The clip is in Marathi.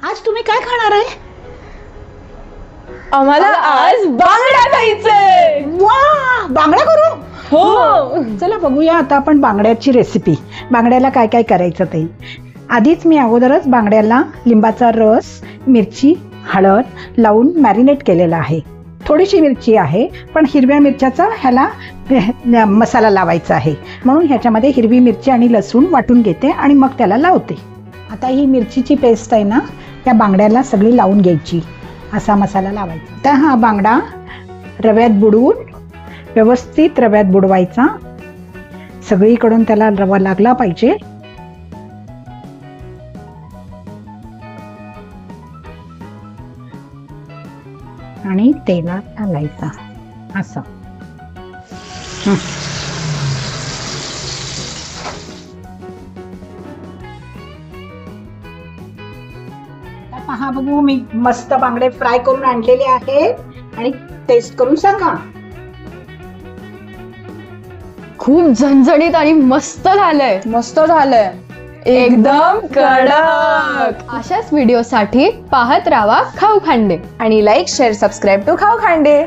आज तुम्ही काय खाणार आहे? आम्हाला आज बांगडा खायचंय. वा, बांगडा करू. हो. चला बघूया आता आपण बांगड्याची रेसिपी. बांगड्याला काय काय करायचं ते. आधीच मी अगोदरच बांगड्याला लिंबाचा रस, मिरची, हळद लावून मॅरिनेट केलेला आहे. थोडीशी मिरची आहे, पण हिरव्या मिरच्याचा ह्याला मसाला लावायचा आहे, म्हणून ह्याच्यामध्ये हिरवी मिरची आणि लसूण वाटून घेते आणि मग त्याला लावते. आता ही मिरचीची पेस्ट आहे ना, त्या बांगड्याला सगळी लावून घ्यायची. असा मसाला लावायचा. तर हा बांगडा रव्यात बुडवून व्यवस्थित रव्यात बुडवायचा. सगळीकडून त्याला रवा लागला पाहिजे. आणि तेलात घालायचा असं. पहा बघू, मी मस्त बांगडे फ्राय करून आणलेले आहेत आणि टेस्ट करून सांगा. खूप झणझणीत आणि मस्त झालंय. मस्त झालंय. एकदम कडक. अशाच व्हिडिओसाठी पाहत राहा खाऊ खांडे आणि लाईक शेअर सबस्क्राईब टू खाऊ खांडे.